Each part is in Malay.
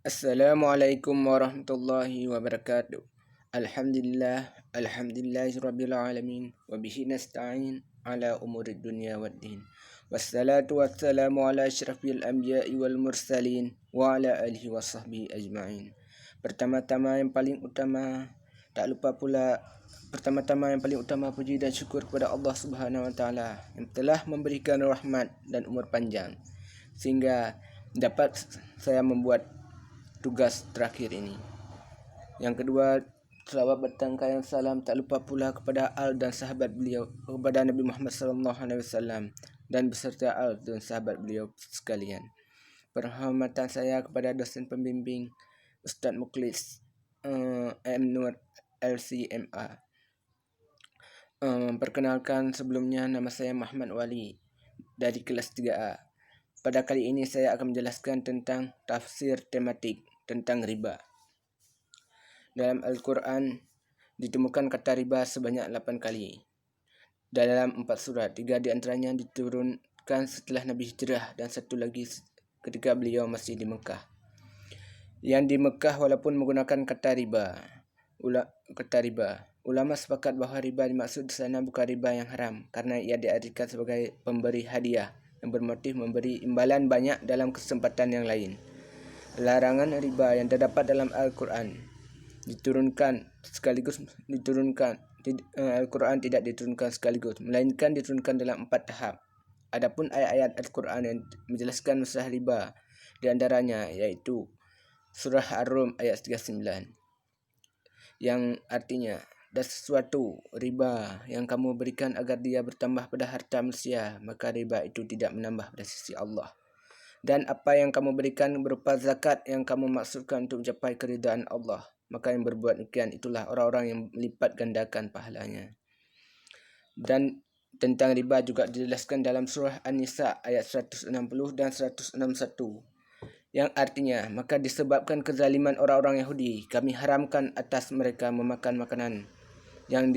Assalamualaikum warahmatullahi wabarakatuh. Alhamdulillahirabbil alamin wa bihi nasta'in ala umurid dunya waddin. Wassalatu wassalamu ala asyrafil anbiya'i wal mursalin wa ala alihi washabbihi ajma'in. Pertama-tama yang paling utama puji dan syukur kepada Allah Subhanahu wa taala yang telah memberikan rahmat dan umur panjang sehingga dapat saya membuat tugas terakhir ini. Yang kedua, selawat bertangkaian salam tak lupa pula kepada al dan sahabat beliau, kepada Nabi Muhammad SAW dan beserta al dan sahabat beliau sekalian. Penghormatan saya kepada dosen pembimbing Ustaz Mukhlis M. Nur LCMA. Perkenalkan, sebelumnya nama saya Muhammad Wali dari kelas 3A. Pada kali ini saya akan menjelaskan tentang tafsir tematik tentang riba. Dalam Al-Quran ditemukan kata riba sebanyak 8 kali dalam 4 surat. 3 di antaranya diturunkan setelah Nabi hijrah dan satu lagi ketika beliau masih di Mekah. Yang di Mekah walaupun menggunakan kata riba. Ulama sepakat bahawa riba dimaksud di sana bukan riba yang haram karena ia diartikan sebagai pemberi hadiah yang bermotif memberi imbalan banyak dalam kesempatan yang lain. Larangan riba yang terdapat dalam Al-Quran Al-Quran tidak diturunkan sekaligus, melainkan diturunkan dalam 4 tahap. Adapun ayat-ayat Al-Quran yang menjelaskan masalah riba, di antaranya iaitu surah Ar-Rum ayat 39 yang artinya, dan sesuatu riba yang kamu berikan agar dia bertambah pada harta manusia, maka riba itu tidak menambah pada sisi Allah. Dan apa yang kamu berikan berupa zakat yang kamu maksudkan untuk mencapai keridaan Allah, maka yang berbuat demikian itulah orang-orang yang melipat gandakan pahalanya. Dan tentang riba juga dijelaskan dalam surah An-Nisa ayat 160 dan 161 yang artinya, maka disebabkan kezaliman orang-orang Yahudi, kami haramkan atas mereka memakan makanan yang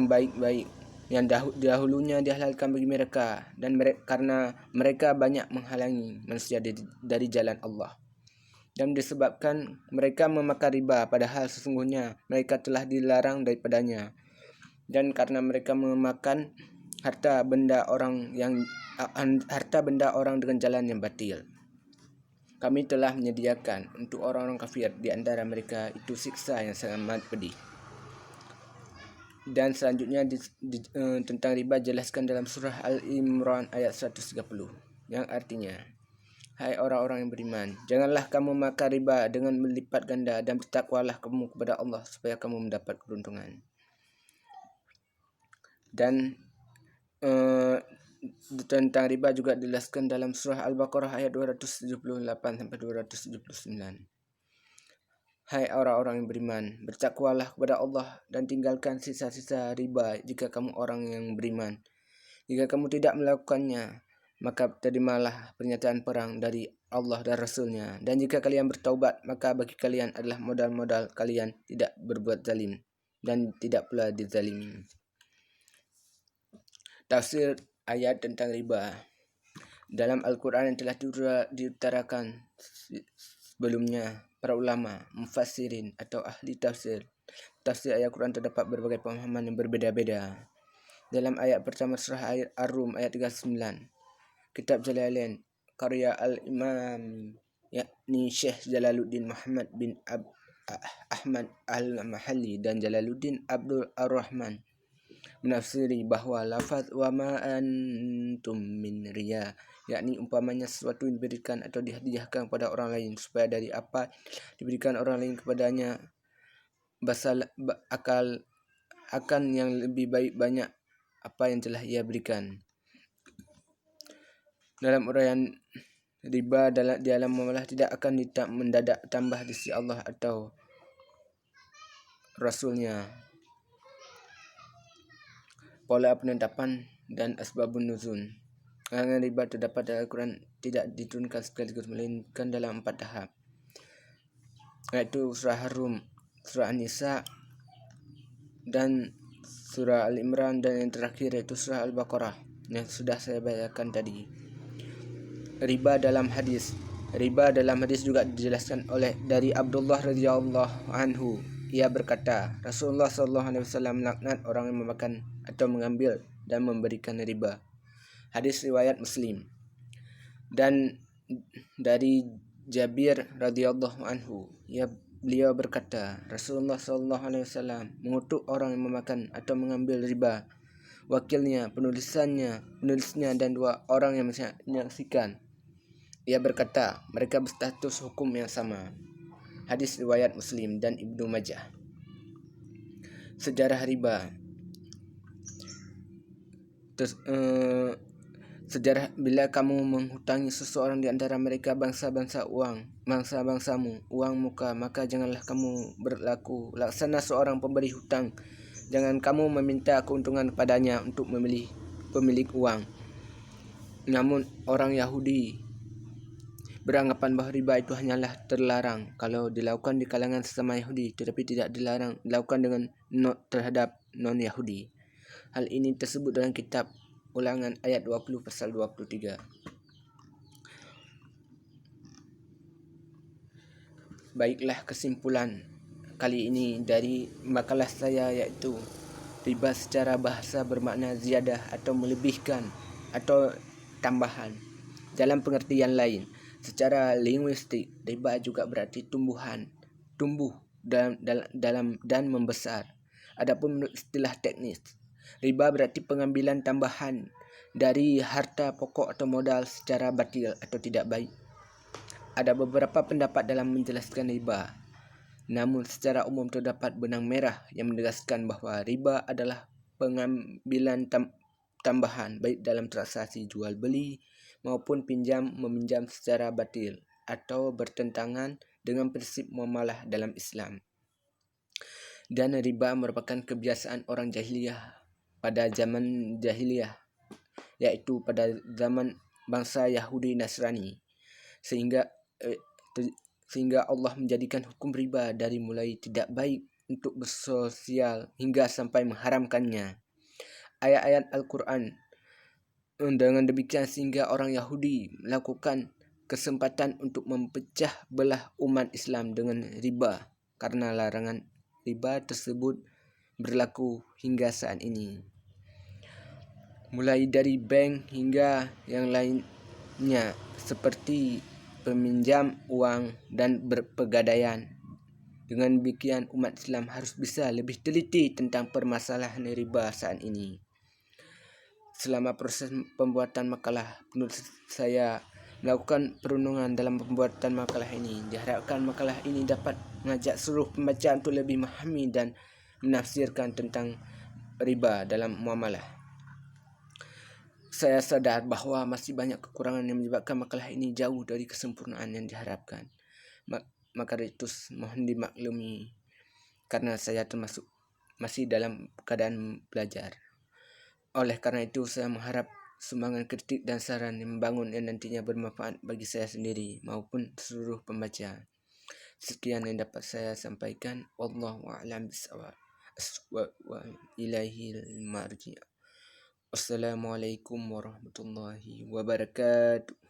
baik-baik yang dahulunya dihalalkan bagi mereka, dan karena mereka banyak menghalangi manusia dari jalan Allah. Dan disebabkan mereka memakan riba padahal sesungguhnya mereka telah dilarang daripadanya, dan karena mereka memakan harta benda orang dengan jalan yang batil. Kami telah menyediakan untuk orang-orang kafir di antara mereka itu siksa yang sangat pedih. Dan selanjutnya tentang riba jelaskan dalam surah Al-Imran ayat 130 yang artinya, hai orang-orang yang beriman, janganlah kamu makan riba dengan melipat ganda, dan bertakwalah kamu kepada Allah supaya kamu mendapat keuntungan. Dan tentang riba juga dijelaskan dalam surah Al-Baqarah ayat 278 sampai 279. Hai orang-orang yang beriman, bertakwalah kepada Allah dan tinggalkan sisa-sisa riba jika kamu orang yang beriman. Jika kamu tidak melakukannya, maka terimalah pernyataan perang dari Allah dan Rasulnya. Dan jika kalian bertaubat, maka bagi kalian adalah modal-modal kalian tidak berbuat zalim dan tidak pula dizalimi. Tafsir ayat tentang riba dalam Al-Quran yang telah diutarakan sebelumnya, para ulama, mufassirin atau ahli tafsir ayat Quran terdapat berbagai pemahaman yang berbeza-beza. Dalam ayat pertama surah Ar-Rum ayat 39, Kitab Jalalain karya Al-Imam yakni Syekh Jalaluddin Muhammad bin Ahmad Al-Mahalli dan Jalaluddin Abdul Ar-Rahman menafsiri bahawa lafaz wa ma antum min riya, yakni umpamanya sesuatu yang diberikan atau dihadiahkan kepada orang lain supaya dari apa diberikan orang lain kepadanya akan yang lebih baik banyak apa yang telah ia berikan. Dalam uraian riba di alam muamalah tidak akan mendadak tambah di sisi Allah atau Rasulnya. Pola penetapan dan asbabun nuzul. Larangan riba terdapat dalam Al-Quran tidak diturunkan sekaligus, melainkan dalam 4 tahap, iaitu surah Ar-Rum, surah An-Nisa, dan surah Al-Imran, dan yang terakhir iaitu surah Al-Baqarah yang sudah saya bacakan tadi. Riba dalam hadis riba dalam hadis juga dijelaskan oleh dari Abdullah radhiyallahu anhu. Ia berkata, Rasulullah sallallahu alaihi wasallam melaknat orang yang memakan atau mengambil dan memberikan riba. Hadis riwayat Muslim. Dan dari Jabir radhiyallahu anhu, beliau berkata, Rasulullah sallallahu alaihi wasallam mengutuk orang yang memakan atau mengambil riba, wakilnya, penulisnya dan dua orang yang menyaksikan. Ia berkata, mereka berstatus hukum yang sama. Hadis riwayat Muslim dan Ibnu Majah. Sejarah riba. Sejarah bila kamu menghutangi seseorang di antara mereka bangsa-bangsamu uang muka, maka janganlah kamu berlaku laksana seorang pemberi hutang. Jangan kamu meminta keuntungan padanya untuk pemilik uang. Namun orang Yahudi beranggapan bahawa riba itu hanyalah terlarang kalau dilakukan di kalangan sesama Yahudi, tetapi tidak dilarang dilakukan terhadap non-Yahudi. Hal ini tersebut dalam kitab Ulangan ayat 20 pasal 23. Baiklah, kesimpulan kali ini dari makalah saya iaitu riba secara bahasa bermakna ziyadah atau melebihkan atau tambahan. Dalam pengertian lain, secara linguistik, riba juga berarti tumbuh dan membesar. Adapun menurut istilah teknis, riba berarti pengambilan tambahan dari harta pokok atau modal secara batil atau tidak baik. Ada beberapa pendapat dalam menjelaskan riba. Namun secara umum terdapat benang merah yang menegaskan bahawa riba adalah pengambilan tambahan baik dalam transaksi jual beli maupun pinjam meminjam secara batil atau bertentangan dengan prinsip muamalah dalam Islam. Dan riba merupakan kebiasaan orang jahiliyah pada zaman jahiliyah, iaitu pada zaman bangsa Yahudi Nasrani, sehingga Allah menjadikan hukum riba dari mulai tidak baik untuk bersosial hingga sampai mengharamkannya. Ayat-ayat Al-Quran dengan demikian sehingga orang Yahudi melakukan kesempatan untuk mempecah belah umat Islam dengan riba, karena larangan riba tersebut berlaku hingga saat ini. Mulai dari bank hingga yang lainnya seperti peminjam uang dan berpegadaian. Dengan demikian umat Islam harus bisa lebih teliti tentang permasalahan riba saat ini. Selama proses pembuatan makalah, penulis saya melakukan perenungan dalam pembuatan makalah ini. Diharapkan makalah ini dapat mengajak seluruh pembaca untuk lebih memahami dan menafsirkan tentang riba dalam muamalah. Saya sadar bahawa masih banyak kekurangan yang menyebabkan makalah ini jauh dari kesempurnaan yang diharapkan. Maka itu mohon dimaklumi karena saya termasuk masih dalam keadaan belajar. Oleh karena itu saya mengharap sumbangan kritik dan saran yang membangun yang nantinya bermanfaat bagi saya sendiri maupun seluruh pembaca. Sekian yang dapat saya sampaikan. Wallahu a'lam bishawab. Wa ilaihil marji'. Wassalamualaikum warahmatullahi wabarakatuh.